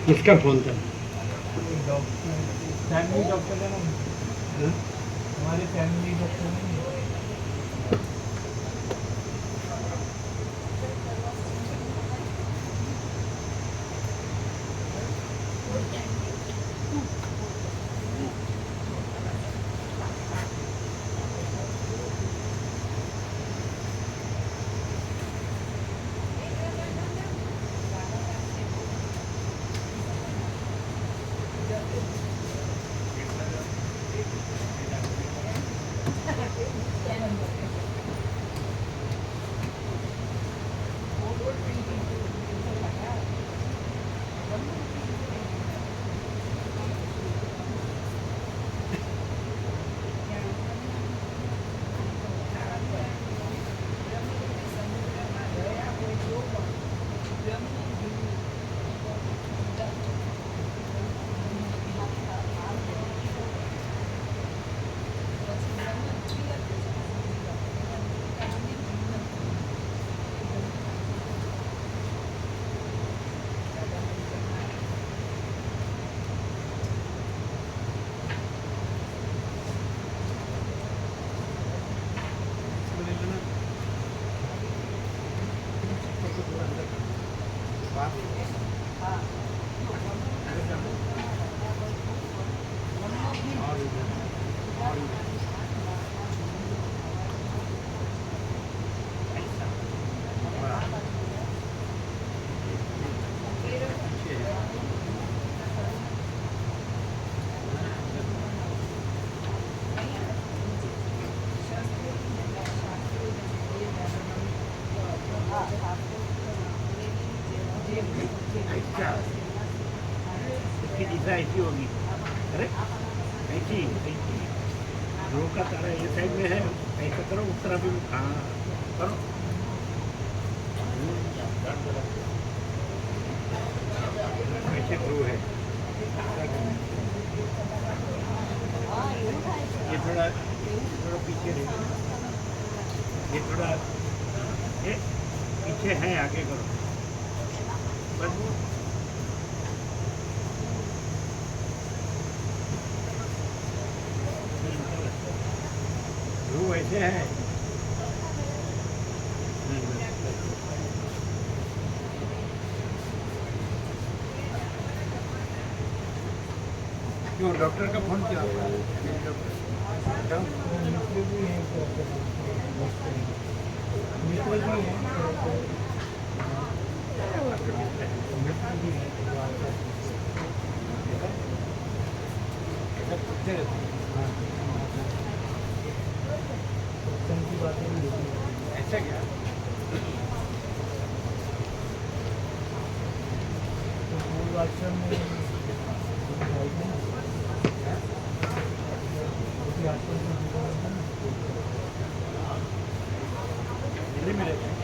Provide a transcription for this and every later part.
किसका फोन था? Family doctor है ना, हमारे फैमिली डॉक्टर नहीं। इसकी दिशा ऐसी होगी। अरे ऐसी ऐसी ध्रुव का तारा ये साइड में है, ऐसा करो उत्तराभिमुख। हाँ करो। ऐसे ध्रुव है। ये थोड़ा थोड़ा पीछे रहे, ये थोड़ा ये पीछे है, आगे करो बस। ध्रुव ऐसे है। क्यों डॉक्टर का फोन किया? ऐसा क्या? आश्रम में दिल्ली में रहते हैं,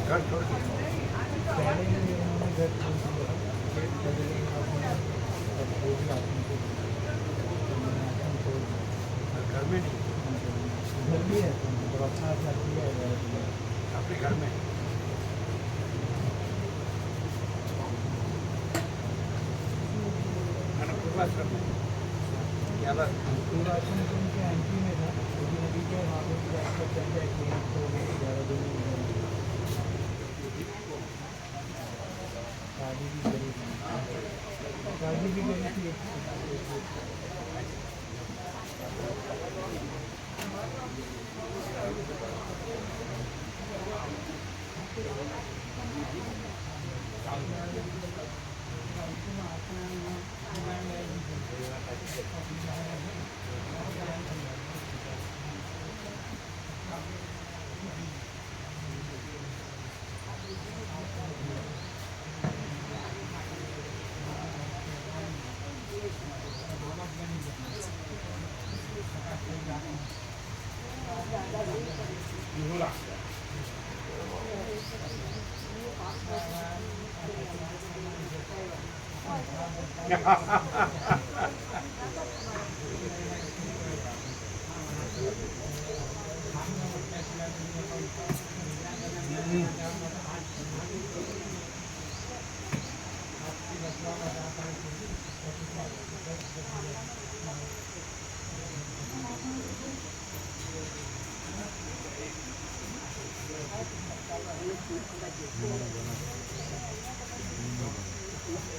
घर छोड़ के। घर में नहीं, घर भी है तो अपना अपने घर में। पूर्वाश्रम में क्या बात? पूर्वाश्रम तो उनके एंट्री में था, लेकिन अभी तो वहाँ पर भी आसपास चल जाए क्लिनिक तो 11 दिन शादी भी करी थी, शादी भी करी थी।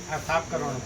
આ સાફ કરવાનું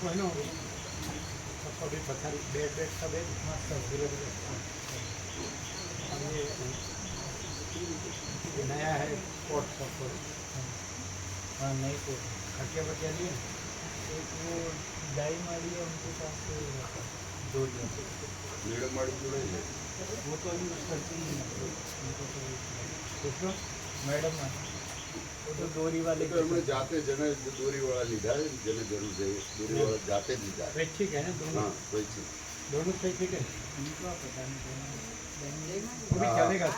કોઈનો भी पथारी बेड बेड सब है मस्त धीरे धीरे ये नया है कोट सब हाँ नई कोट खर्चे बच्चे लिए एक वो डाई मारी है उनके पास दो मैडम माड़ी जुड़े हैं वो तो अभी करती ही नहीं उनको तो उसको मैडम वो तो डोरी वाले तो हमने जाते जने दूरी वाला लीधा है जने जरूर है दूरी वाला जाते लीधा है स्वैच्छिक है ना दोनों हाँ कोई चीज दोनों स्वैच्छिक है उनका पता नहीं वो भी चलेगा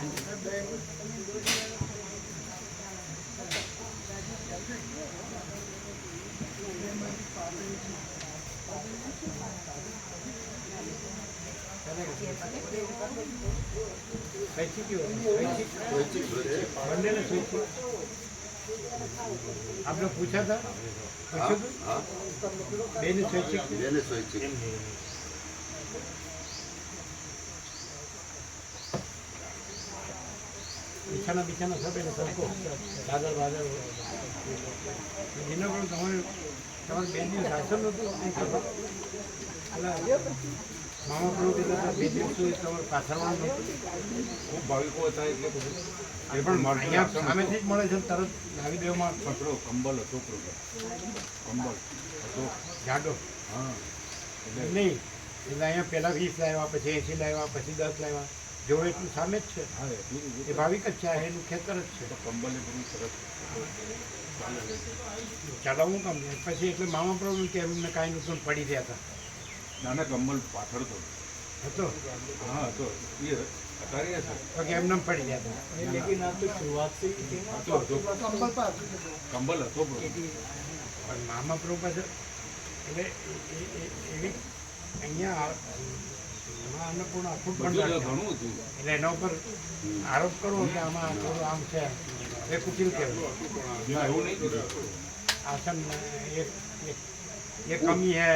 स्वैच्छिक ही होगा कोई चीज बनने ना स्वैच्छिक आपने पूछा था हाँ हाँ बेने स्वैच्छिक मैंने सोची बिछाना बिछाना सब है सबको दादर बादर એના પણ તમારે તમારે બે દિવસ શાસન નહોતું નહીં ખબર મામા પણ કીધા હતા 2 દિવસ સુધી તમારે પાછળવાનું નહોતું ખૂબ ભાવિકો હતા એટલે બધું એ પણ અહીંયા સામેથી જ મળે છે ને તરત લાવી દેવામાં પકડો કંબલ હતો કંબલ હતો જાડો હા નહીં એટલે અહીંયા પહેલાં 20 લાવ્યા પછી 80 લાવ્યા પછી 10 લાવ્યા જો એટલું સામે જ છે હા એટલું એ ભાવિક જ છે આ એનું ખેતર જ છે તો કંબલ એ બધું સરસ ચલાવવું કામ નહીં પછી એટલે મામા પ્રોબ્લેમ કે એમને કાંઈ નુકસાન પડી રહ્યા હતા નાના કંબલ પાછળ તો હતો હા હતો એ અત્યારે છે તો કે એમને પડી ગયા હતા लेकिन आप तो शुरुआत से ही थे ना હતો હતો કંબલ હતો bro. પણ મામા પ્રો પાસે એટલે એવી અહીંયા અન્નપૂર્ણા આખું બધું પણ જ ઘણું હતું એટલે એના ઉપર આરોપ કરવો કે આમાં થોડું આમ છે એ કુટિલ કહેવાય ના, એવું નહીં કીધું. आसन ये कमी है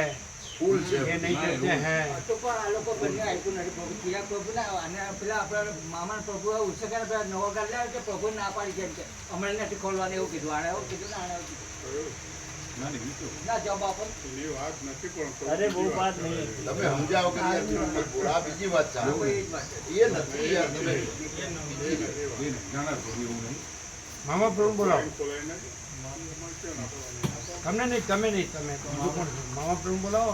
ફૂલ છે ये नहीं करते हैं તો પણ આ લોકો બંને આપ્યું નથી પ્રભુ કીરા પ્રભુ ના અને પેલા આપણા મામા પ્રભુ ઉત્સકાને પેલા નવો ગાલ લાવ્યો કે પ્રભુ ના પાડી કેમ છે હમણાં નથી ખોલવાનું એવું કીધું આણે એવું કીધું ને આણે એવું કીધું ના નહીં તો ના જવાબ આપો अरे वो बात नहीं તમે સમજાવો કે યાર મત બોલ આ બીજી વાત છે કોઈ એ જ વાત છે એ નથી યાર તમે એ નહીં. ના ના bro, એવું નહીં मामा प्रभु बोलाओ તમને નહીં તમે નહીં તમે બીજું કોણ છે? મામા પ્રભુ બોલાવો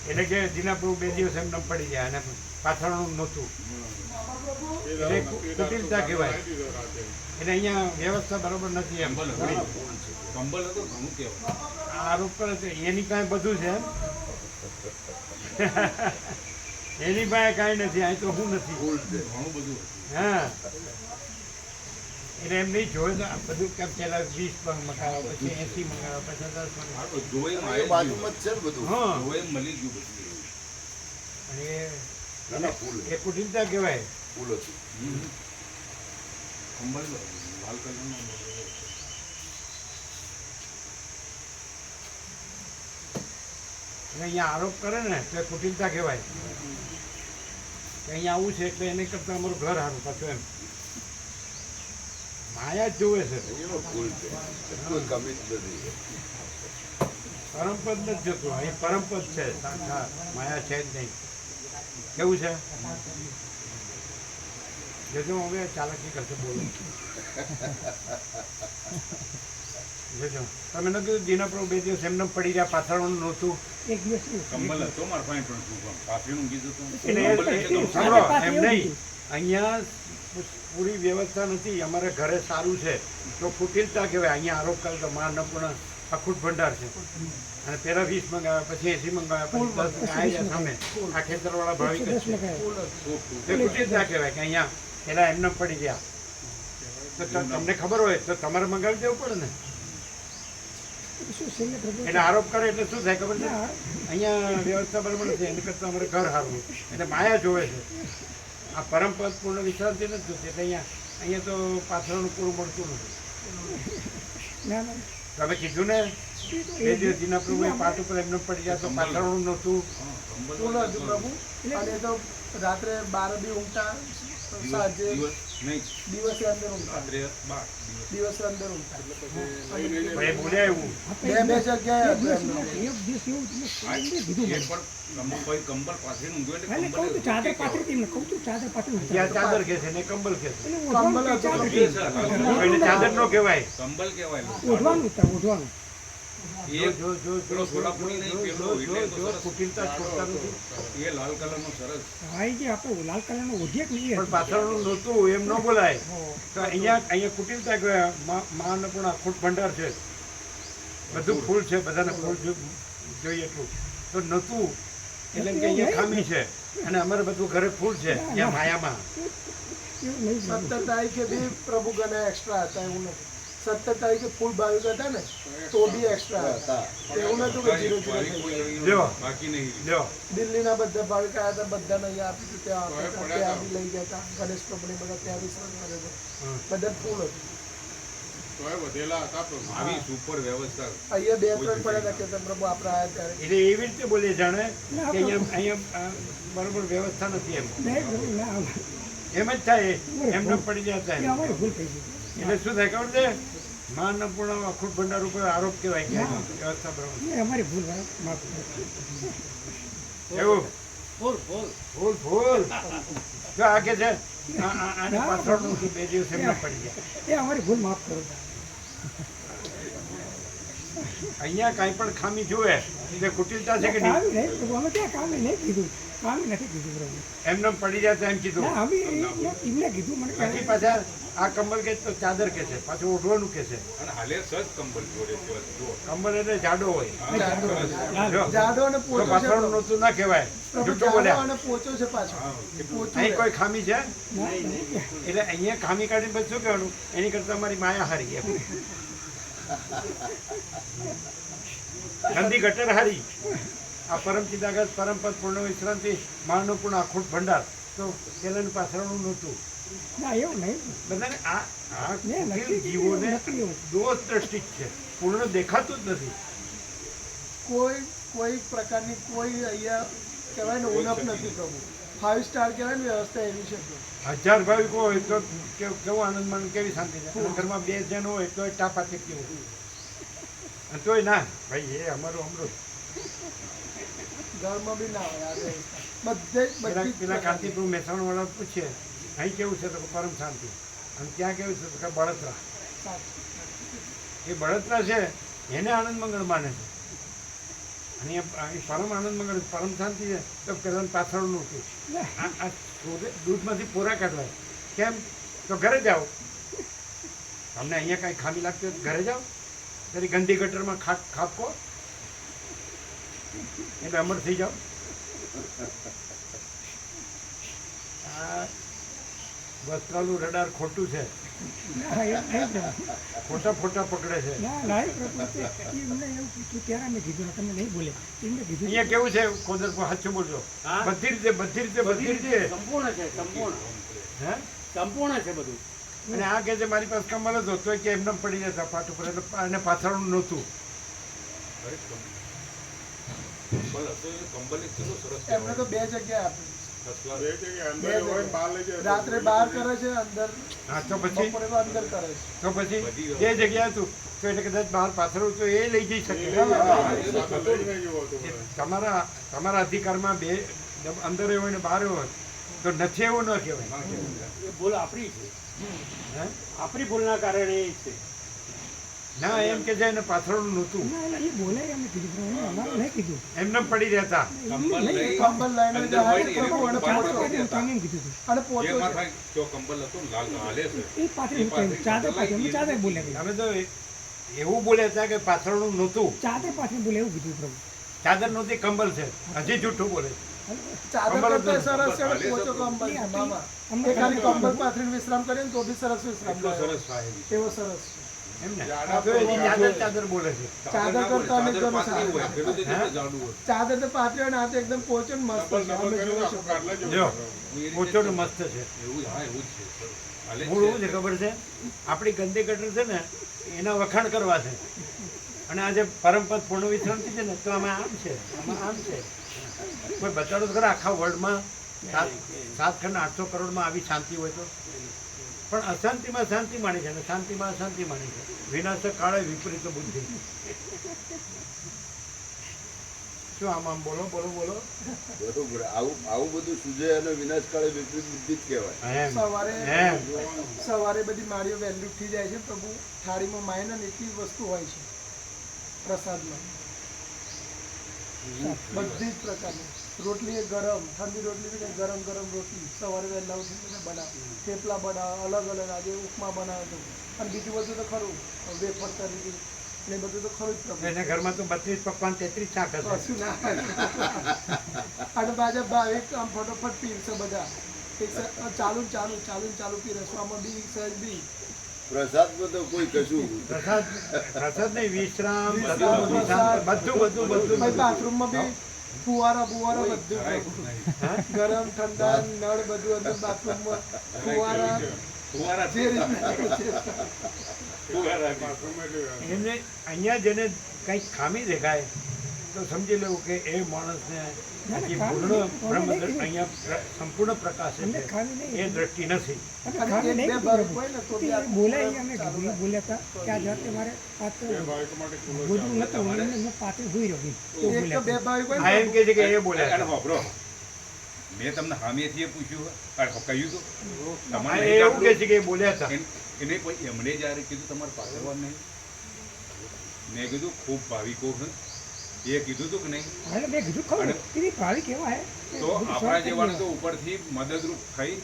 એટલે કે દીના પ્રભુ 2 દિવસ એમને પડી જાય અને પાછળનું નહોતું એટલે કુટિલતા કહેવાય એટલે અહીંયા વ્યવસ્થા બરોબર નથી એમ કંબલ હતો કંબલ હતો ઘણું કહેવાય આ આરોપ કરે છે એની કાંઈ બધું છે એમ એની પાસે કાંઈ નથી અહીં તો હું નથી ફૂલ છે ઘણું બધું હતું. હા એટલે એમ નહીં જોયું તો આ બધું કેમ પેલા 20 પણ મગાવો પછી 80 મગાવો પછી 10 હા, મગાવો તો જોઈ એ આવી બાજુમાં જ છે ને બધું હા જોઈ મળી ગયું બધું અને ના ના ફૂલ એ કુટિલતા કહેવાય ફૂલ હતું કંબલ લાલ કલરનો અને અહીંયા આરોપ કરે ને તો એ કુટિલતા કહેવાય કે અહીંયા આવું છે એટલે એને કરતાં અમારું ઘર સારું પાછું એમ માયા જ જોવે છે એનો ફૂલ છે કોઈ કમી જ નથી પરમપદ નથી જતું, અહીં પરમપદ છે, શાખા માયા છે જ નહીં. કેવું છે? જજો હવે ચાલાકી કરશે, બોલો. જજો તમે ન કીધું દીનાપ્રભુ 2 દિવસ એમને પડી રહ્યા, પાથરવાનું નહોતું. એક દિવસ કમ્બલ હતો મારા પાસે પણ શું કામ? પાથરીનું કીધું હતું. એટલે સાંભળો, એમ નહીં, અહીંયા પૂરી વ્યવસ્થા નથી. અમારે ઘરે સારું છે તો કુટિલતા કહેવાય. અહીંયા આરોપ કરે તો મા અન્નપૂર્ણા અખૂટ ભંડાર છે, અને પહેલા 20 મંગાવ્યા, પછી 80 મંગાવ્યા, પછી 10 આવ્યા સામે. આ ખેતરવાળા ભાવિક જ છે. એ કુટિલતા કહેવાય કે અહીંયા પેલા એમને પડી ગયા. તો તમને ખબર હોય તો તમારે મંગાવી દેવું પડે ને. શું છેલ્લે પ્રભુ એટલે આરોપ કરે એટલે શું થાય ખબર છે? અહીંયા વ્યવસ્થા બરાબર નથી, એની કરતાં અમારે ઘર સારું. એટલે માયા જોવે છે. આ પરમપદ પૂર્ણ વિશ્રાંતિ નથી જોતી. એટલે અહીંયા તો પાછળનું પૂરું મળતું નથી. ના ના તમે કીધું ને 2 દિવસ દીના પ્રભુ પાટ ઉપર એમને પડી ગયા તો પાછળનું નહોતું. પૂર્ણ હતું પ્રભુ. અને તો રાત્રે 12 બી ઊંઘતા, સાંજે નહીં, દિવસે અંદર ઊંઘતા, રાત્રે 12 દિવસે અંદર ઊંઘતા. ભાઈ બોલ્યા એવું. બે જગ્યાએ હતું એમનું. એક દિવસ એવું તમે કીધું એ મને. પણ કોઈ કંબલ પાથરીને ઊંઘ્યો એટલે એટલે કહું તો ચાદર પાથરી હતી એમને, કહું તો ચાદર પાથરી ત્યાં ચાદર કે છે ને કમ્બલ કે છે. એટલે ઓઢવાનું કે ચાદર એ સર, એટલે ચાદર નો કહેવાય. કંબલ કહેવાય. ઓઢવાનું હતા, ઓઢવાનું. એ પેલો સોલાપુરી નહીં, પેલો એટલે તો સરસ. કુટિલતા છોડતા નથી. એ લાલ કલરનો સરસ. હા એ જે આપણે લાલ કલરનો ઓઢીએ કે નહીં પણ પાછળનું નહોતું એમ ન બોલાય. તો અહીંયા કુટિલતા કહેવાય. મા અન્નપૂર્ણા અખૂટ ભંડાર છે, બધું ફૂલ છે, બધાને ફૂલ જોઈએ એટલું તો નહોતું. એટલે કે અહીંયા ખામી છે, અને અમારે બધું ઘરે ફૂલ છે ત્યાં માયામાં. એવું નહીં પ્રભુ. 17 તારીખે બી પ્રભુ ગણા એક્સ્ટ્રા હતા, એવું નથી. 17 તારીખે ફૂલ ભાવિક હતા ને તો બી એક્સ્ટ્રા હતા. એવું નતું કે 0 0 થઈ ગયું. લ્યો બાકી નહીં. લ્યો દિલ્હીના બધા ભાવિક આવ્યા હતા, બધાને અહીંયા આપ્યું હતું, ત્યાં આપ્યા હતા, ત્યાં બી લઈ ગયા હતા. ગણેશ પ્રભુની બધા ત્યાં બી શ્રમ કરે છે. બધા ફૂલ હતું. આવી સુપર વ્યવસ્થા. અહીંયા 2-3 પડ્યા હતા કે પ્રભુ આપણે આવ્યા ત્યારે. એટલે એવી રીતે બોલે જાણે કે અહીંયા બરોબર વ્યવસ્થા નથી એમ. નહીં પ્રભુ, ના એમ જ થાય, એમને પડી એ જતા. અમારી ભૂલ થઈ ગઈ. એટલે શું થાય ખબર છે? મા અન્નપૂર્ણા અખૂટ ભંડાર ઉપર આરોપ કહેવાય કે વ્યવસ્થા બરાબર. એ અમારી ભૂલ માફ કરો. એવું ફૂલ ફૂલ જો આ કે છે આને પાછળનું 2 દિવસ એમને પડી ગયા. એ અમારી ભૂલ માફ કરો. અહીંયા કાંઈ પણ ખામી જોવે એટલે કુટિલતા છે કે નહીં? કામી નહીં પ્રભુ, અમે ક્યાં કામી નહીં કીધું, કામી નથી કીધું પ્રભુ. એમને પડી જાય તો એમ કીધું. ના અમે એમને કીધું મને બાકી પાછા આ કમ્બલ કે તો ચાદર કે છે, પાછું ઓઢવાનું કે છે. અને હાલે સજ કંબલ જોડે જો. કમ્બલ એટલે જાડો હોય. જો, જાડો અને તો પોચો છે પાછળનું પ્રભુ. નહોતું ના કહેવાય. પ્રભુ જૂઠું જાડો બોલ્યા. અને પોચો છે પાછો. પોચું અહીં છે. કોઈ ખામી છે? ના, એટલે અહીંયા ખામી કાઢીને પછી શું કહેવાનું? એની કરતાં અમારી માયા હારી એમ. ગંદી ગટર હારી. આ પરમ ચિદાગત પરમપદ પૂર્ણ વિશ્રાંતિ માનો પૂર્ણ અખૂટ ભંડાર તો પેલાનું પાછળનું નહોતું. ના એવું નહીં. બધાને આ નહીં, કુટિલ નથી જીવોને નથી એવું. દોષ દ્રષ્ટિ છે, પૂર્ણ દેખાતું જ નથી. કોઈ પ્રકારની કોઈ અહીંયા કહેવાય ને ઉણપ નથી પ્રભુ. 5 સ્ટાર કહેવાય ને વ્યવસ્થા એવી છે પ્રભુ. 1000 ભાવિકો હોય તો કેવું આનંદ માન કેવી શાંતિ છે. અને ઘરમાં 2 જણ હોય તો ટાપા કેવું અને તોય ના ભાઈ એ અમારું અમૃત. ઘરમાં બી ના હોય આ વ્યવસ્થા. બધી પેલા કાંતિપુર મહેસાણાવાળા પૂછે અહીં કેવું છે તો પરમ શાંતિ, અને ત્યાં કેવું છે તો કે બળતરા. એ બળતરા છે એને આનંદ મંગળ માને છે, અને એ પરમ આનંદ મંગળ પરમ શાંતિ છે તો પેલા પાછળનું હતું. આ દૂધમાંથી પોરા કાઢવાય કેમ? તો ઘરે જાઓ, તમને અહીંયા કાંઈ ખામી લાગતી હોય તો ઘરે જાઓ, તારી ગંદી ગટરમાં ખાપકો એટલે અમર થઈ જાઓ. આ વસ્ત્રાલું રડાર ખોટું છે, ના એવું નહીં પ્રભુ. ખોટા પકડે છે. ના ના એ પ્રભુ તે એમને એવું કીધું ત્યારે અમે કીધું તમે નહીં બોલે એમને કીધું. અહીંયા કેવું છે કોદર સાચું બોલજો. બધી રીતે સંપૂર્ણ છે, સંપૂર્ણ હે સંપૂર્ણ છે બધું. અને આ કે છે મારી પાસે કમલ હતો તો કે એમને પડી જતા પાટ ઉપર, એટલે એને પાછળનું નહોતું. કંબલ હતો એ કંબલ એક કેટલું સરસ એમને તો 2 જગ્યાએ આપી. કહેવાય. રાત્રે બહાર કરે છે, અંદર હા તો પછી બપોરે અંદર કરે છે. બે જગ્યા હતું. તો એટલે કદાચ બહાર પાથરવું તો એ લઈ જઈ શકે તમારા અધિકારમાં બે અંદર હોય ને બહાર હોય તો નથી એવું ન કહેવાય. એ ભૂલ આપણી છે, હે? આપણી ભૂલના કારણે એ છે. ના એમ કે જાય ને પાથરણું નહોતું ના એટલે એ બોલે એમ કીધું પણ એને અમારે નહીં કીધું એમને પડી રહેતા. કંબલ લઈ કંબલ લઈને અંદર જાય હોય ને પ્રભુ અને ચાદર પોચો. પાથરી હું તમને એમ કીધું હતું અને જે પોચો છે. માથા જો કંબલ હતો ને લાલ હાલે છે એ પાથરી હું કહ્યું ચાદર પાથરી અમે ચાદર બોલે અમે તો એવું બોલ્યા હતા કે પાથરણું નહોતું, ચાદર પાથરી બોલે એવું કીધું પ્રભુ. ચાદર નહોતી કંબલ છે. હજી જૂઠું બોલે. ચાદર કંબલ કરતા હતું. સરસ છે અને પોચો કંબલ છે મામા. એ ખાલી કંબલ પાથરીને વિશ્રામ કરે ને તો બી સરસ વિશ્રામ એટલો થાય. સરસ સાહેબ એવો સરસ છે. એમ ને તો એ ચાદર ચાદર બોલે છે. ચાદર કરતા અમે એકદમ પાતળી હોય, સારું. પેલું તો જેટલું જાડું હોય. ચાદર તો પાથરી અને આ તો એકદમ પોચો ને મસ્ત છે. અમે જોયું છે. જો એ રીતે પોચો તો મસ્ત છે. એવું હા એવું જ છે હાલે જ મૂળ એવું છે. છે ખબર છે, આપણી ગંદી ગટર છે ને એના વખાણ કરવા છે. અને આજે પરમપદ પૂર્ણ વિશ્રાંતિ છે ને તો આમાં આમ છે, આમાં આમ છે. કોઈ બતાડો તો ખરા આખા વર્લ્ડમાં 7,800 કરોડમાં આવી શાંતિ હોય તો. પણ અશાંતિમાં શાંતિ માણી છે અને શાંતિમાં અશાંતિ માણી છે. વિનાશ કાળે વિપરીત બુદ્ધિ. શું આમ બોલો બોલો બોલો. બરોબર. આવું બધું સુજે અને વિનાશ કાળે વિપરીત બુદ્ધિ જ કહેવાય. એમ સવારે એમ સવારે બધી માળીઓ વહેલી ઉઠી જાય છે પ્રભુ થાળીમાં માયને અને એટલી વસ્તુ હોય છે પ્રસાદમાં બધી જ પ્રકારની રોટલી એ ગરમ ઠંડી રોટલી બી ગરમ ગરમ રોટલી સવારે વહેલા ઉઠીને બનાવે થેપલા બનાવે અલગ અલગ આજે ઉપમા બનાવે તો અને બીજું બધું તો ખરું વેફર તરીકે ને એ બધું તો ખરું જ પ્રભુ એના ઘરમાં તો 32 પકવાન 33 શાક હશે. કશું ના હોય. અને પાછા ભાવિક આમ ફટોફટ પીરશે બધા એક ચાલુ ને ચાલુ ચાલુ ને ચાલુ પીરસવામાં બી સહેજ બી પ્રસાદમાં તો કોઈ કશું પ્રસાદ નહીં, વિશ્રામ બધું શાંત, બધું ભાઈ બાથરૂમમાં બી ફુવારા બુવારા બધું હા? ગરમ ઠંડા નળ બધું અંદર બાથરૂમમાં ફુવારા ફુવારા જે રીતના છે. એને અહીંયા જેને કંઈક ખામી દેખાય તો સમજી લેવું કે એ માણસને હજી પૂર્ણ બ્રહ્મ અહીંયા સંપૂર્ણ પ્રકાશ અમને છે ખામી નહીં. એ દ્રષ્ટિ નથી. અમે અને ખામી એક નહીં બે કીધું ભાવિક પ્રભુ. હોય ને તો તે બી આ બોલાય એ અમે કીધું એ બોલ્યા હતા કે આ જાતે મારે આ તો બધું નતું એમને હું પાછળ હોઈ રહ્યો એવું એક તો બોલ્યા બે ભાવિક હોય આ ને એમ કહે છે કે એ બોલ્યા અરે હતા. હોભળો. મેં તમને સામેથી એ પૂછ્યું અરે કહ્યું તો આ તમારે એ નહીં એવું કહે છે કે એ બોલ્યા હતા. એને પછી એમણે જ્યારે કીધું તમારે પાછળવાનું નહીં મેં કીધું ખૂબ ભાવિકો છે એ કીધું હતું કે નહીં અને મેં કીધું ખરું અને- કીધી ભાવિ કેવા હે તો આપણા જેવાને તો ઉપરથી મદદરૂપ થઈ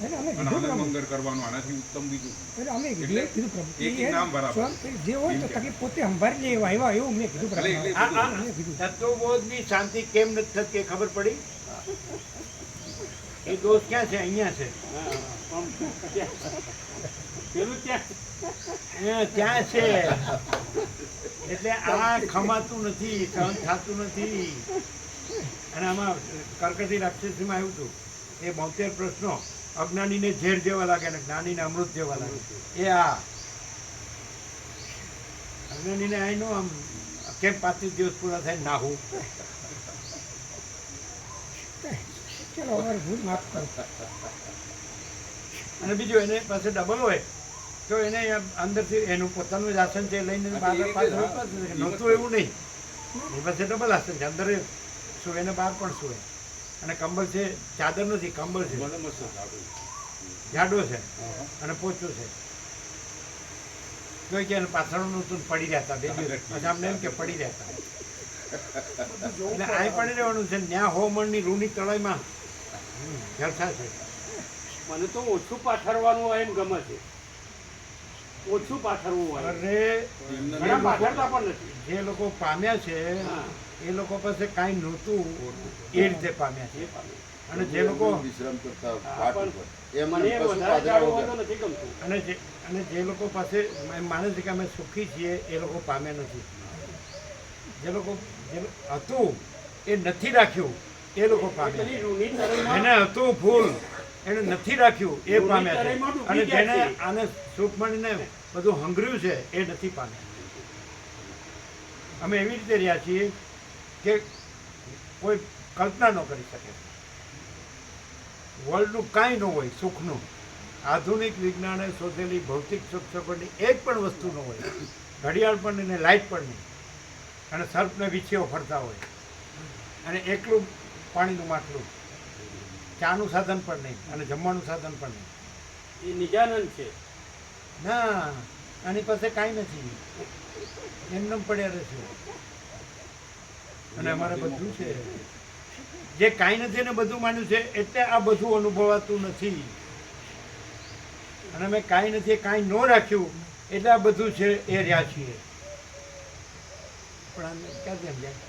એટલે અમે અને કીધું આનંદ પ્રભુ મંગળ કરવાનું આનાથી ઉત્તમ બીજું એટલે અમે કીધું એ કીધું પ્રભુ એક એ નામ બરાબર. સ્વયં જે હોય તો તકલીફ પોતે સંભાળી લે એવા એવા એવું મેં કીધું પ્રભુ એટલે આ મેં કીધું તત્વબોધની શાંતિ કેમ નથી થતી એ ખબર પડી? એ દોષ ક્યાં છે? અહીંયા છે. ત્યાં છે. એટલે આ ખમાતું નથી, સહન થતું નથી. અને આમાં કર્કટી રાક્ષસીમાં આવ્યું હતું એ 72 પ્રશ્નો અજ્ઞાનીને ઝેર જેવા લાગે અને જ્ઞાનીને અમૃત જેવા લાગે. એ આ અજ્ઞાનીને આઈનો આમ કેમ 35 દિવસ પૂરા થાય નાહું. ચલો અમારે ભૂલ માફ કરો અને બીજું એને પાસે ડબલ હોય તો એને અંદરથી એનું પોતાનું જ આસન છે લઈને બહાર પાછળ ઉપાડશે. નહોતું એવું નહીં, એ પાસે ડબલ આસન છે, અંદર શું એને બહાર પણ શું અને કંબળ છે, ચાદર નથી કંબળ છે, મને મસ્ત લાગ્યું. જાડો છે અને પોચો છે. તો કે પાછળનું નહોતું ને પડી રહેતા બે દિવસ પછી અમને એમ કે પડી રહેતા. એટલે આ પડી રહેવાનું છે. ન્યા હોમણની રૂની તળાઈમાં જલસા છે. મને તો ઓછું પાથરવાનું હોય એમ ગમે છે. ઓછું પાથરવું હોય. અરે ઘણા પાથરતા પણ નથી. જે લોકો પામ્યા છે હા. એ લોકો પાસે કાંઈ નહોતું એ રીતે પામ્યા છે. એ પામે. અને જે લોકો વિશ્રામ કરતા હા, પાઠ પણ ઉપર એમને મને કશું વધારે પાદરા જાડું હોય વગર તો નથી ગમતું. અને જે લોકો પાસે એમ માને છે કે અમે સુખી છીએ એ લોકો પામ્યા નથી. જે હતું એ નથી રાખ્યું એ લોકો પામ્યા. પેલી રૂની તરઈમાં એને હતું ફૂલ એને નથી રાખ્યું એ પામ્યા છે. તરઈમાં ડૂબી અને ગયા જેને છે. આને સુખ મળીને બધું હંગર્યું છે એ નથી પામ્યા. અમે એવી રીતે રહ્યા છીએ કે કોઈ કલ્પના ન કરી શકે. વર્લ્ડનું કાંઈ ન હોય સુખનું. આધુનિક વિજ્ઞાને શોધેલી ભૌતિક સુખ સગવડની એક પણ વસ્તુ ન હોય. ઘડિયાળ પણ નહીં ને લાઇટ પણ નહીં, અને સર્પને વીછીઓ ફરતા હોય, અને એકલું પાણીનું માટલું, ચાનું સાધન પણ નહીં અને જમવાનું સાધન પણ નહીં. એ નિજાનંદ છે. ના, આની પાસે કાંઈ નથી, એમને પડ્યા રહેશે. અને અમારે બધું છે, જે કાંઈ નથી એને બધું માન્યું છે, એટલે આ બધું અનુભવાતું નથી. અને અમે કાંઈ નથી કાંઈ ન રાખ્યું એટલે આ બધું છે એ રહ્યા છીએ. પણ આને ક્યાંથી સમજાય?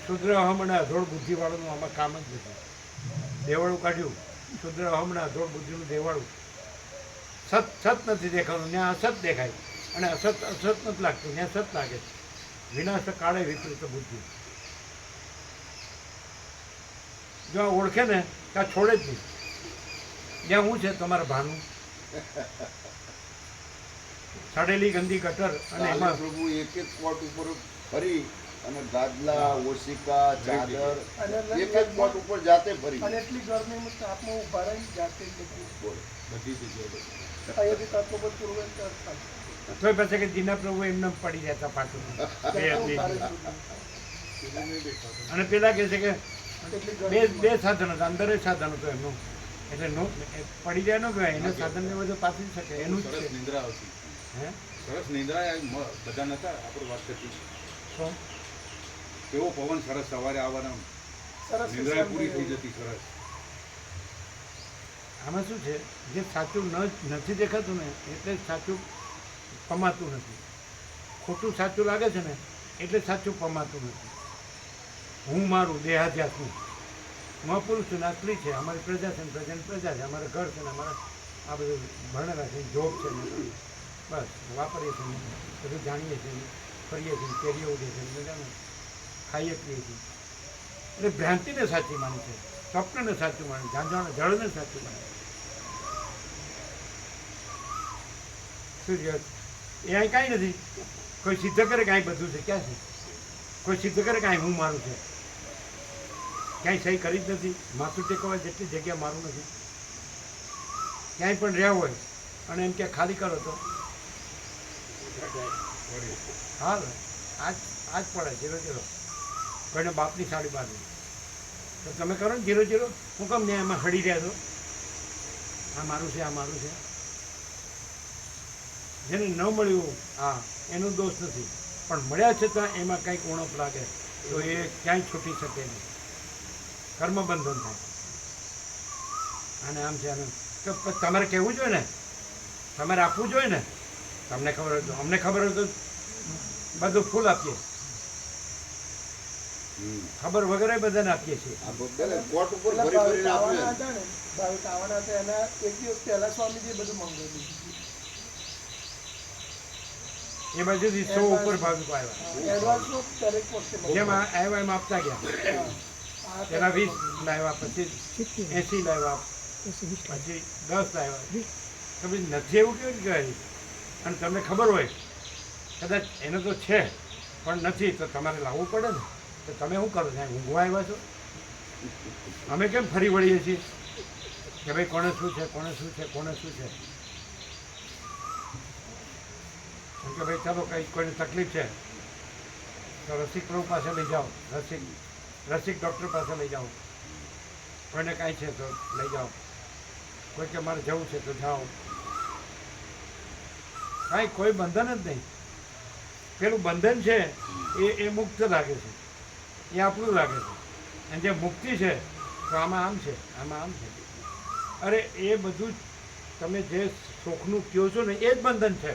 શુદ્ર હમણાં અધોળ બુદ્ધિવાળાનું આમાં કામ જ નથી. દેવાળું કાઢ્યું, શુદ્ર હમણાં અધોળ બુદ્ધિનું દેવાળું. સત સત નથી દેખાતું, ત્યાં અસત દેખાય, અને અસત અસત નથી લાગતું, ત્યાં સત લાગે છે. વિનાશ કાળે વિપરીત બુદ્ધિ. જો આ ઓળખે ને ત્યાં છોડે જ નહીં. જ્યાં હું છે તમારા ભાનું સડેલી ગંદી ગટર, અને કાલે એમાં પ્રભુ એક એક સ્પોટ ઉપર ફરી અને ગાદલા, ઓશિકા, ચાદર એક એક સ્પોટ ઉપર જાતે ફરી. અને એટલી ગરમીમાં તાપમાં ઊભા રહી જાતે જ નીકળી. બધી જગ્યાએ અહીંયાથી તત્વ પૂર્વે થાય. તોય પછી કે દીના પ્રભુ એમને પડી જતા પાછું. અને પેલા કહે છે કે બે સાધન હતા, અંદર સાધન હતું એમનું, એટલે નો પડી જાય ન કહેવાય, એને સાધન ને બધું પાછી શકે એનું જ સરસ છે. નિંદ્રા આવતી, હે સરસ નિંદ્રા બધા નતા આપણે વાત કરતી. તો કેવો પવન સરસ સવારે આવવાનો, સરસ નિંદ્રા પૂરી થઈ જતી સરસ. આમાં શું છે, જે સાચું નથી દેખાતું ને એટલે સાચું પમાતું નથી. ખોટું સાચું લાગે છે ને એટલે સાચું પમાતું નથી. હું મારું દેહાધ્યાસનું મહાપુરુષ છે ને આ સ્ત્રી છે, અમારી પ્રજા છે ને પ્રજાની પ્રજા છે, અમારા ઘર છે ને અમારા આ બધું ભણેલા છે, જોબ છે ને બસ વાપરીએ છીએ, બધું જાણીએ છીએ, ફરીએ છીએ, કેરીઓ ઉડીએ છીએ, મજાને ખાઈએ પીએ છીએ. એટલે ભ્રાંતિને સાચી માને છે, સ્વપ્નને સાચું માને, ઝાંઝાણ જળને સાચું માને. સૂર્ય એ અહીં કાંઈ નથી. કોઈ સિદ્ધ કરે કાંઈ બધું છે, ક્યાં છે? કોઈ સિદ્ધ કરે કાંઈ હું મારું છે, ક્યાંય સહી કરી જ નથી. માથું ટેકવા જેટલી જગ્યા મારું નથી. ક્યાંય પણ રહ્યા હોય અને એમ કે ખાલી કરો તો હાલ આજ પડે 0-0. કોઈને બાપની સાડી બાંધી તો તમે કરો ને 0-0. હું કેમ ને એમાં હળી રહ્યા છો? આ મારું છે, આ મારું છે. જેને ન મળ્યું હા એનો દોષ નથી, પણ મળ્યા છતાં એમાં કંઈક ઉણપ લાગે તો એ ક્યાંય છૂટી શકે નહીં, કર્મબંધન થાય. અને આમ છે આને તો તમારે કહેવું જોઈએ ને, તમારે આપવું જોઈએ ને. તમને ખબર હોય તો, અમને ખબર હોય તો બધું ફૂલ આપીએ, ખબર વગેરે બધાને આપીએ છીએ. આ બધાને સ્પોટ ઉપર પેલા ફરી ફરીને ભાવિક આવવાના આપ્યું. હતા ને, ભાવિક આવવાના હતા એના એક દિવસ પહેલા સ્વામીજીએ બધું મંગાવ્યું. એ બાજુથી 100 ઉપર ભાવિકો આવ્યા. એડવાન્સનું દરેક વખતે જેમ આવ્યા એમ આપતા ગયા. આ પેલા 20 લાવ્યા, પછી 80 લાવ્યા, પછી વીસ પછી 10 લાવ્યા. તો પછી નથી એવું કેવું કહેવાય? અને તમને ખબર હોય કદાચ એને તો છે પણ નથી તો તમારે લાવવું પડે ને. તો તમે શું કરો છો? ઊંઘવા આવ્યા છો? અમે કેમ ફરી વળીએ છીએ કે ભાઈ કોને શું છે, કોને શું છે, કોને શું છે? કેમ કે ભાઈ ચાલો કંઈ કોઈને તકલીફ છે તો રસિક પ્રભુ પાસે લઈ જાઓ, રસિક ડૉક્ટર પાસે લઈ જાઓ. કોઈને કાંઈ છે તો લઈ જાઓ, કોઈ કે મારે જવું છે તો જાઓ. કાંઈ કોઈ બંધન જ નહીં. પેલું બંધન છે એ મુક્ત લાગે છે, એ આપણું લાગે છે. અને જે મુક્તિ છે તો આમાં આમ છે, આમાં આમ છે. અરે એ બધું જ તમે જે સુખનું કહો છો ને એ જ બંધન છે.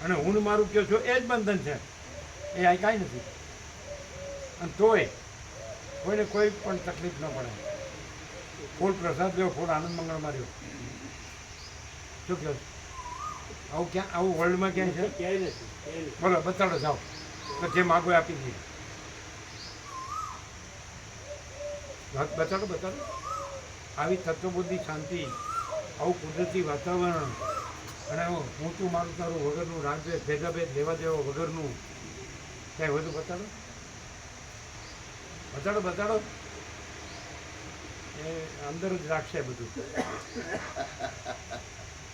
અને હું ને મારું કહો છો એ જ બંધન છે. એ આ કાંઈ નથી. અને તોય કોઈને કોઈ પણ તકલીફ ન પડે. ફૂલ પ્રસાદ લ્યો, ફૂલ આનંદ મંગળમાં રહ્યો. શું કહો? આવું ક્યાં, આવું વર્લ્ડમાં ક્યાંય છે? ક્યાંય નથી, ક્યાંય નથી. બોલો બતાડો જાઓ, તો જે માગો એ આપી દઈએ. બતાડો. આવી તત્વબુદ્ધિ શાંતિ, આવું કુદરતી વાતાવરણ, અને હું તું મારું તારું વગરનું, રાગભેદ ભેદાભેદ લેવા દેવા વગરનું ક્યાંય વધુ બતાડો. એ અંદર જ રાખશે બધું.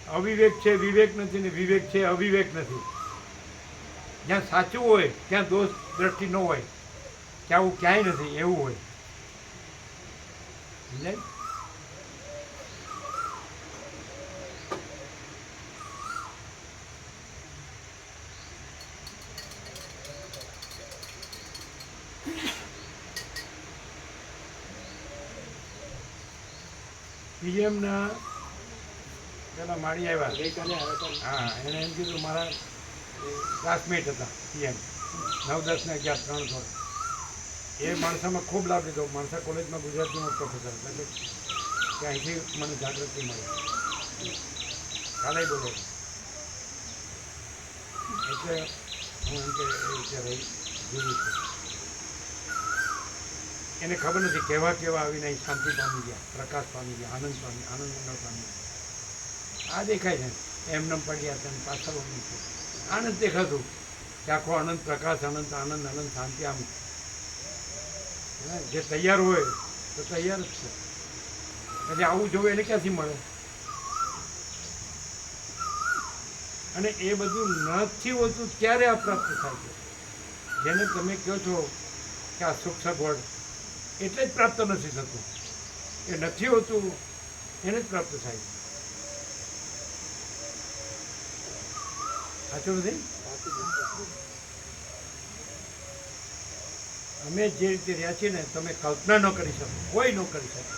અવિવેક છે વિવેક નથી ને વિવેક છે અવિવેક નથી. જ્યાં સાચું હોય ત્યાં દોષ દ્રષ્ટિ ન હોય, ત્યાં આવું ક્યાંય નથી, એવું હોય. સમજાય? પીએમના પેલા માળી આવ્યા. ગઈકાલે આવ્યા હતા. હા, એણે એમ કીધું મારા ક્લાસમેટ હતા પીએમ 9, 10 ને 11, 3 થોડ. એ માણસામાં ખૂબ લાભ લીધો. માણસા કોલેજમાં ગુજરાતીનો પ્રોફેસર એટલે કે અહીંથી મને જાગૃતિ મળે. કાલે બોલે એટલે હું એમ કે એ રીતે રહી જીવું છું. એને ખબર નથી કેવા કેવા આવીને અહીં શાંતિ પામી ગયા, પ્રકાશ પામી ગયા, આનંદ મંગળ પામી ગયા. આ દેખાય છે એમને પડ્યા હતા પાછળ આનંદ દેખાતું કે આખો આનંદ પ્રકાશ, આનંદ આનંદ આનંદ શાંતિ. આમ જે તૈયાર હોય તો તૈયાર જ છે. એટલે આવું જોવે એને ક્યાંથી મળે? અને એ બધું નથી હોતું ત્યારે આ પ્રાપ્ત થાય છે. જેને તમે કહો છો કે આ સુખ સગવડ એટલે જ પ્રાપ્ત નથી થતું. એ નથી હોતું એને જ પ્રાપ્ત થાય છે. સાચું નથી? અમે જે રીતે રહ્યા છીએ ને તમે કલ્પના ન કરી શકો, કોઈ ન કરી શકે.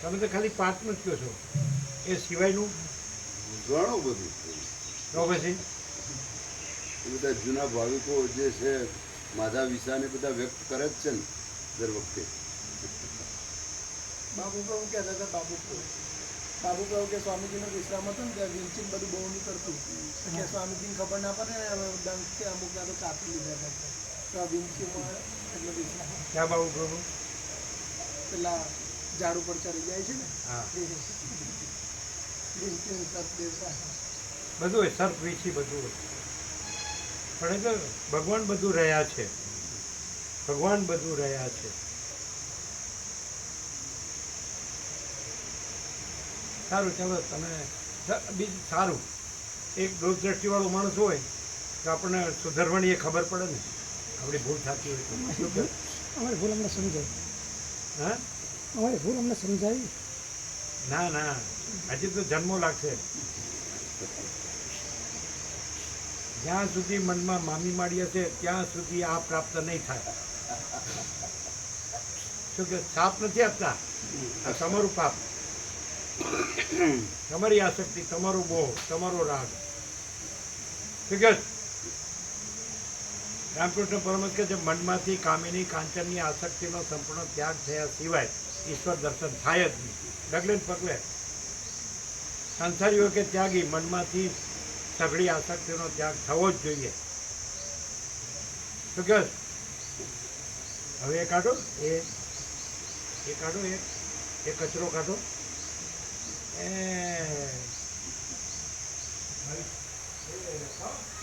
તમે તો ખાલી પાંચનું જ કહો છો, એ સિવાયનું ઘણું બધું. તો પછી એ બધા જૂના ભાવિકો જે છે માધા વિશાને બધા વ્યક્ત કરે જ છે ને દર વખતે. બાબુ પ્રભુ કહેતા હતા, બાબુ પ્રભુ કે સ્વામીજીનો વિશ્રામ હતો ને ત્યાં વિંચિંગ બધું બહુ નહીં કરતું કે સ્વામીજીને ખબર ના પડે ને દંડ કે અમુક ના તો કાપી લીધા હતા. તો આ વિંચીમાં એટલે વિશ્રામ ક્યાં બાબુ પ્રભુ? પેલા ઝાડ ઉપર ચડી જાય છે ને હા, વિંચિંગ સતદેવ બધું હોય, સર્પ વીછી બધું હોય. પણ એટલે ભગવાન બધું રહ્યા છે, ભગવાન બધું રહ્યા છે. સારું, ચાલો તમે બીજું સારું એક દોષ દ્રષ્ટિવાળો માણસ હોય તો આપણને સુધરવાની એ ખબર પડે ને આપણી ભૂલ થતી હોય તો. શું કહે? અમારી ભૂલ અમને સમજાય, હા, અમારી ભૂલ અમને સમજાવી. ના ના, હજી તો જન્મો લાગશે. જ્યાં સુધી મનમાં મામી માડી હશે ત્યાં સુધી આ પ્રાપ્ત નહીં થાય. શું કે સાપ નથી આપતા, આ તમારું પાપ, તમારી આસક્તિ, તમારો મોહ, તમારો રાગ. શું કે રામકૃષ્ણ પરમહંસ કહે છે મનમાંથી કામિની કાંચનની આસક્તિનો સંપૂર્ણ ત્યાગ થયા સિવાય ઈશ્વર દર્શન થાય જ નહીં. ડગલે ને પગલે સંસારીઓ કે ત્યાગી મનમાંથી સઘળી આસક્તિનો ત્યાગ થવો જ જોઈએ. શું કહે? હવે એ કાઢો, એ કાઢો, એ કચરો કાઢો.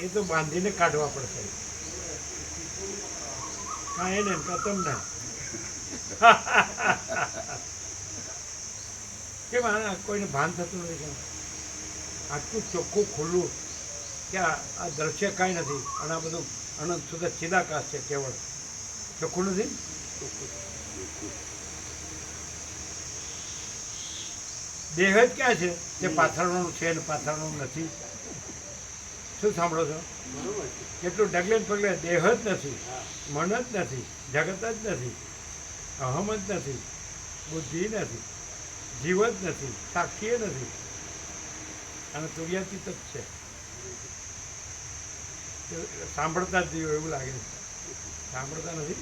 એ તો બાંધીને કાઢવા પડશે. કાં એને કાં તમને. કેમ કોઈને ભાન થતું નથી? કેમ આટલું ચોખ્ખું ખુલ્લું કે આ દ્રશ્ય કાંઈ નથી અને આ બધું અનંત સુધી ચિદાકાશ છે, કેવળ ચોખ્ખું નથી. દેહ જ ક્યાં છે? તે પાથરવાનું છે ને પાથરવાનું નથી. શું સાંભળો છો? કેટલું ડગલે ને પગલે દેહ જ નથી, મન જ નથી, જગત જ નથી, અહમ જ નથી, બુદ્ધિ નથી, જીવ જ નથી, સાક્ષી નથી, અને તુર્યાતીત જ છે. સાંભળતા જ જીવો એવું લાગે. સાંભળતા નથી,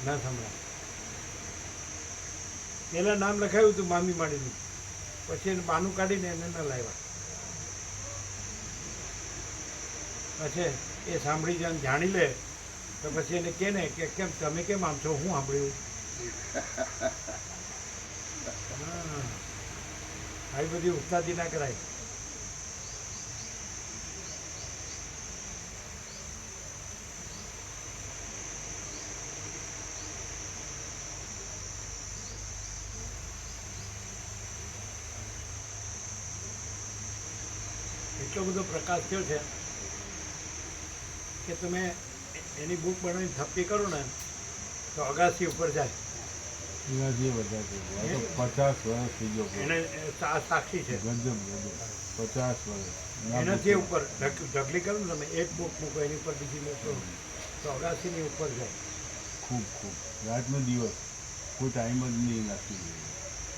ના સાંભળા. પેલા નામ લખાયું હતું મામી માડીનું, પછી એને બાનું કાઢીને એને ન લાવ્યા. પછી એ સાંભળી જાય જાણી લે તો પછી એને કહે ને કે કેમ તમે કેમ આમ છો, હું સાંભળ્યું. હા, આવી બધી ઉસ્તાદી ના કરાય. એટલો બધો પ્રકાશ થયો છે કે તમે એની બુક બનાવીને થપ્પી કરો ને તો અગાસી ઉપર જાય. એનાથી વધારે થઈ ગયો. આ તો 50 વર્ષ થઈ ગયો. એને આ સાક્ષી છે. ગજબ 50 વર્ષ. એનાથી ઉપર ઢગલી કરો ને તમે એક બુક મૂકો એની ઉપર બીજી મૂકો તો અગાસીની ઉપર જાય. ખૂબ ખૂબ રાતનો દિવસ કોઈ ટાઈમ જ નહીં નાખી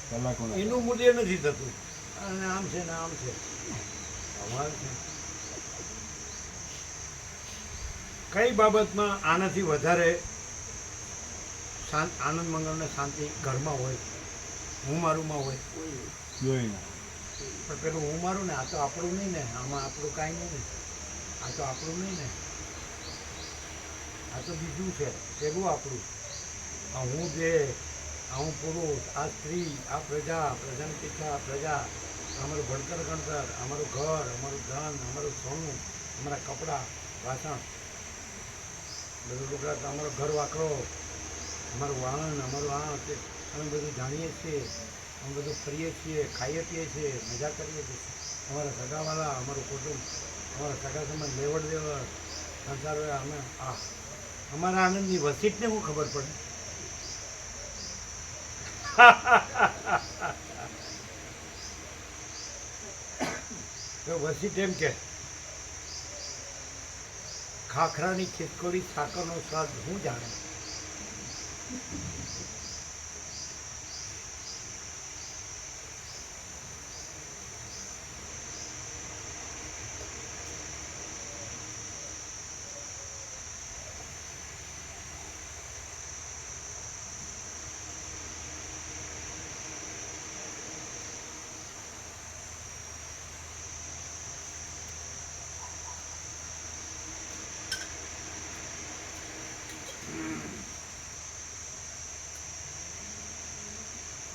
કલાકોના. એનું મૂલ્ય નથી થતું. અને આમ છે ને આમ છે. અમારે છે કઈ બાબતમાં આનાથી વધારે આનંદ મંગળ ને શાંતિ ઘરમાં હોય, હું મારુંમાં હોય? જોઈ ના પણ પેલું હું મારું ને આ તો આપણું નહીં ને, આમાં આપણું કાંઈ નહીં ને, આ તો આપણું નહીં ને, આ તો બીજું છે. પેલું આપણું આ હું જે, આ હું પુરુષ, આ સ્ત્રી, આ પ્રજા, પ્રજાની પિતા, પ્રજા, અમારું ભણતર ગણતર, અમારું ઘર, અમારું ધન, અમારું સોનું, અમારા કપડાં વાસણ બધું લુગડા, અમારો ઘર વાકરો, અમારું વાહન, અમારું આ તે અમે બધું જાણીએ છીએ. અમે બધું ફરીએ છીએ, ખાઈએ પીએ છીએ, મજા કરીએ છીએ. અમારા સગાવાલા, અમારું કુટુંબ, અમારા સગા સંબંધ, લેવડ દેવડ, સંસાર અમે અમારા આનંદની વસીટને શું ખબર પડે? તો વસીટ એમ કે ખાખરાની ખિસકોલી સાકરનો સ્વાદ હું જાણે.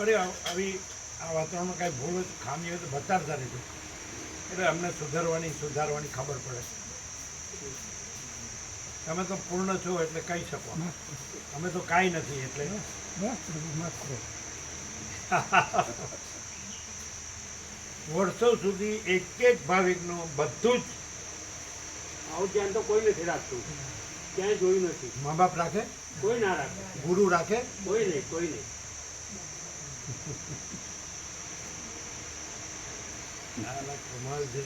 અરે આવી આ વાતાવરણમાં કાંઈ ભૂલ હોય તો ખામી હોય તો બતાડતા રહેજો, એટલે અમને સુધારવાની ખબર પડે. તમે તો પૂર્ણ છો એટલે કહી શકો, અમે તો કાંઈ નથી એટલે. બસ પ્રભુ માફ કરો. વર્ષો સુધી એક એક ભાવિકનું બધું જ આવું ધ્યાન તો કોઈ નથી રાખતું, ક્યાંય જોયું નથી. મા બાપ રાખે, કોઈ ના રાખે, ગુરુ રાખે, કોઈ નહીં, કોઈ નહીં. કમાલ છે.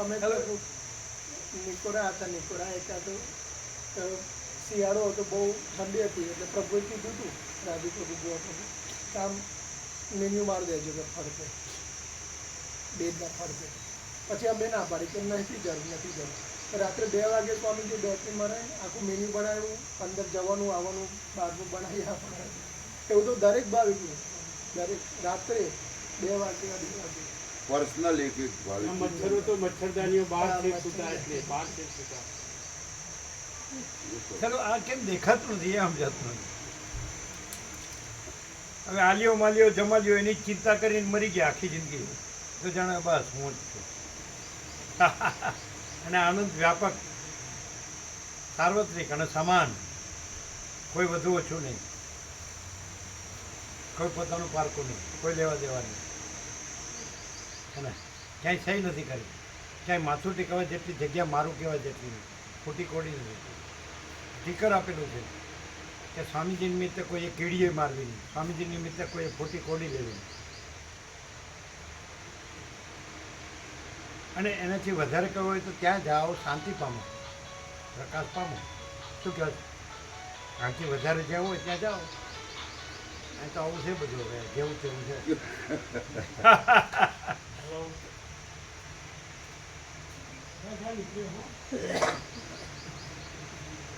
અમે તો નિકોરા હતા. નિકોરા હતા તો શિયાળો હતો, બહુ ઠંડી હતી, એટલે પ્રભુએ કીધું હતું રાધુ પ્રભુ ગોવા પ્રભુ આમ મેન્યુ મારી દેજો કે ફરતે બેદના ફરતે. પછી અમે ના પાડી કે નથી જરૂર. રાત્રે 2 વાગે સ્વામીજી બેટરી મારે આખું મેન્યુ બનાવ્યું, અંદર જવાનું આવવાનું બહારનું બનાવી આપણે. એવું તો દરેક ભાવિકનું દરેક રાત્રે 2 વાગે 2 વાગે પર્સનલ એક એક આ ભાવિક મચ્છરો તો મચ્છરદાનીઓ બહાર છે છૂટા, એટલે બહાર છે છૂટા. ચાલો આ કેમ દેખાતું નથી એ સમજાતું નથી. હવે આલિયો માલિયો જમાલિયો એની જ ચિંતા કરીને મરી ગયા આખી જિંદગી, તો જાણે બસ હું જ છું. અને આનંદ વ્યાપક, સાર્વત્રિક અને સમાન, કોઈ વધુ ઓછું નહીં, કોઈ પોતાનું પારકું નહીં, કોઈ લેવા દેવા નહીં. અને ક્યાંય સહી નથી કરી, ક્યાંય માથું ટીકવા જેટલી જગ્યા મારું કહેવાય જેટલી નહીં, ખોટી કોડી નથી. સ્ટીકર આપેલું છે કે સ્વામીજી નિમિત્તે કોઈએ કીડીએ મારવી નહીં, સ્વામીજી નિમિત્તે કોઈએ ખોટી કોડી લેવી નહીં. અને એનાથી વધારે કહ્યું હોય તો ત્યાં જાઓ, શાંતિ પામો, પ્રકાશ પામો. શું કહે? આનાથી વધારે જ્યાં હોય ત્યાં જાઓ. અહીં તો આવું છે બધું, હવે જેવું તેવું છે.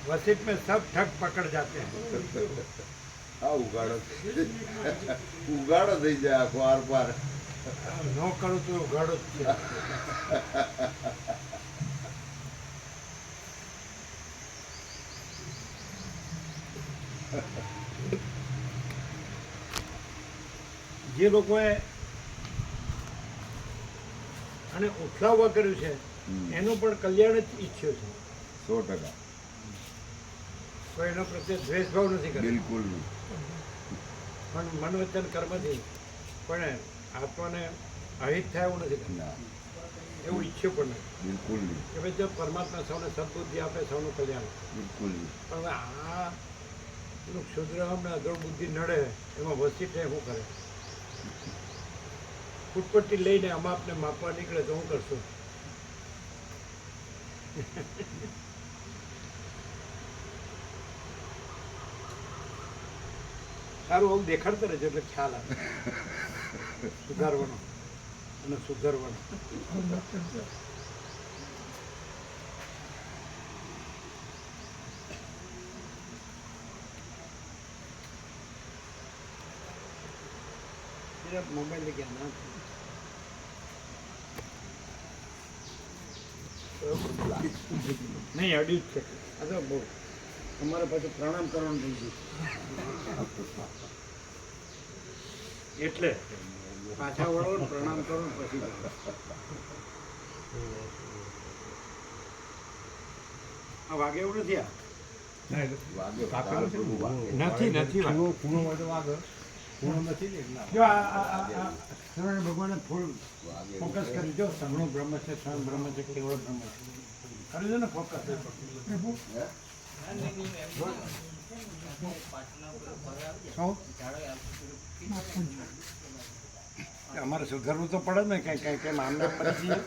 वसीट में सब ठग पकड़ जाते हैं. હા ઉગાડો થઈ જાય આખો આર પાર. નો करो तो उगाड़ो જ છે. જે લોકોએ આને ઉઠલાવવા કર્યું છે એનું પણ કલ્યાણ જ ઈચ્છ્યું છે. 100%. કોઈ એના પ્રત્યે દ્વેષભાવ નથી કર્યો, બિલકુલ નહીં. પણ મન વચન કર્મથી પણ આત્માને અહિત થાય એવું નથી કર્યું. ના એવું ઈચ્છ્યું પણ નહીં બિલકુલ નહીં, કે ભાઈ જો પરમાત્મા સૌને સદબુદ્ધિ આપે સૌનું કલ્યાણ કરે. બિલકુલ નહીં. પણ હવે આ પેલું ક્ષુદ્ર ને અગળ બુદ્ધિ નડે એમાં વસીટે શું કરે ફૂટપટ્ટી લઈને અમાપને માપવા નીકળે તો હું કરશું સારું આવું દેખાડતા રહેજો એટલે ખ્યાલ આવે સુધારવાનો અને સુધારવાનો. મોબાઈલ ગયા ના નહીં અડ્યું જ છે આ તો બહુ તમારે પાછું પ્રણામ કરવાનું થઈ ગયું એટલે પાછા વળો ને પ્રણામ કરો ને પછી આ વાગે એવું નથી આ વાગ્યો, તારા પ્રભુ વાગ્યો. નથી ખૂણો હોય તો વાગે ખૂણો નથી ને એટલે જો આ સર્વ ભગવાને ફૂલ વાગે. ફોકસ કર્યું જો સગણું બ્રહ્મ છે સ્વયં બ્રહ્મ છે કેવળ બ્રહ્મ છે કર્યું છે ને ફોકસ અમારે સુધારવું તો પડે ને કઈ કઈ કઈ આમને પડી જઈએ